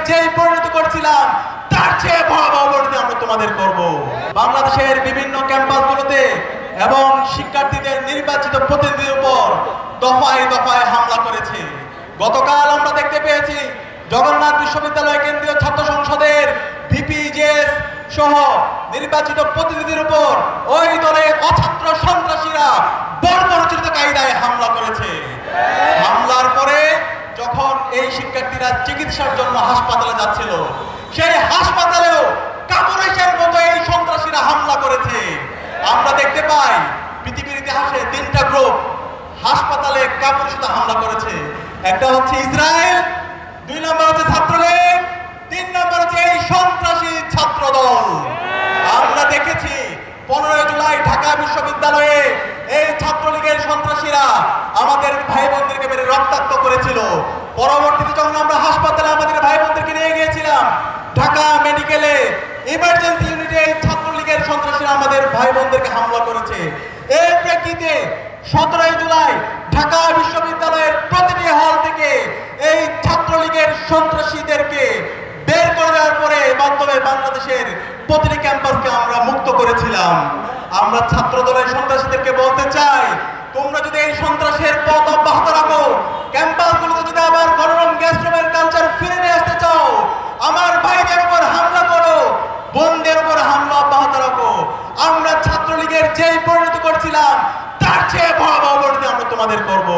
যেই পরিণতি করছিলাম তার চেয়ে ভয়াবহ পরিণতি আমরা তোমাদের করব। বাংলাদেশের বিভিন্ন ক্যাম্পাসগুলোতে এবং শিক্ষার্থীদের নির্বাচিত প্রতিনিধির উপর দফায় দফায় হামলা করেছে। গতকাল আমরা দেখতে পেয়েছি জগন্নাথ বিশ্ববিদ্যালয় কেন্দ্রীয় ছাত্র সংসদের ভিপিজেএস সহ নির্বাচিত প্রতিনিধির উপর ওই দলের অছাত্র সন্ত্রাসীরা বর্বরোচিত কায়দায় হামলা করেছে। হামলার পরে যখন এই শিক্ষার্থীরা চিকিৎসার জন্য হাসপাতালে যাচ্ছিল, সেই হাসপাতালেও কাপুরুষের মতো এই সন্ত্রাসীরা হামলা করেছে। আমরা দেখতে পাই পৃথিবীর ইতিহাসে 3টা গ্রুপ হাসপাতালে কাপুরুষতা হামলা করেছে। একটা হচ্ছে ইসরায়েল, 2 নম্বর হচ্ছে ছাত্রলীগ, 3 নম্বর হচ্ছে এই সন্ত্রাসী ছাত্র দল। আমরা দেখেছি 15 জুলাই ঢাকা বিশ্ববিদ্যালয়ে এই ছাত্রলীগের সন্ত্রাসীরা আমাদের ভাই বোনদেরকে মেরে রক্তাক্ত করেছিল। পরবর্তীতে যখন আমরা হাসপাতালে আমাদের ভাই বোনদেরকে নিয়ে গিয়েছিলাম, ঢাকা মেডিকেলে ইমার্জেন্সি ইউনিটে এই ছাত্রলীগের সন্ত্রাসীরা আমাদের ভাই বোনদেরকে হামলা করেছে। এর প্রেক্ষিতে 17 জুলাই ঢাকা বিশ্ববিদ্যালয়ের প্রতিটি হল থেকে এই ছাত্রলীগের সন্ত্রাসীদেরকে বের করে দেওয়ার পরে মাধ্যমে বাংলাদেশের প্রতিটি ক্যাম্পাসকে আমরা মুক্ত করেছিলাম। আমরা ছাত্র দলের সন্ত্রাসীদেরকে বলতে চাই, তোমরা যদি এই সন্ত্রাসের পথ অব্যাহত রাখো, ক্যাম্পাসগুলোতে যদি আবার গণরম গ্যাসরুমের কালচার ফিরে নিয়ে আসতে চাও, আমার ভাইদের উপর হামলা করো, বোনদের উপর হামলা অব্যাহত রাখো। আমরা ছাত্রলীগের যেই পরিণতি করছিলাম তার চেয়ে ভয়াবহ পরিণতি আমরা তোমাদের করব।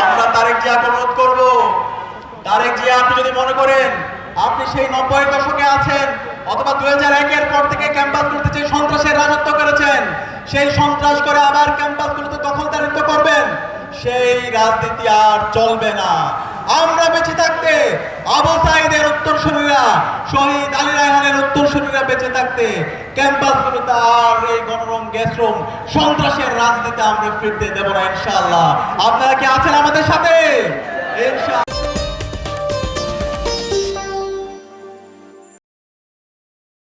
আমরা তারেক জিয়াকে অনুরোধ করব, তারেক জিয়া, আপনি যদি মনে করেন আপনি সেই 90-এর দশকে আছেন অথবা 2001-এর পর থেকে ক্যাম্পাসগুলোতে যে সন্ত্রাসের রাজত্ব করেছেন, সেই সন্ত্রাস করে আবার ক্যাম্পাসগুলোতে দখলদারিত্ব করবেন, সেই রাজনীতি আর চলবে না। আমরা বেঁচে থাকতে আবু সাঈদের উত্তরসূরিরা, শহীদ আলী রায়হানের উত্তরসূরিরা বেঁচে থাকতে ক্যাম্পাসগুলোতে আর এই গণরম গ্যাসরুম সন্ত্রাসের রাজনীতি আমরা ফিরতে দেব না ইনশাআল্লাহ। আপনারা কি আছেন আমাদের সাথে? ইনশাআল্লাহ।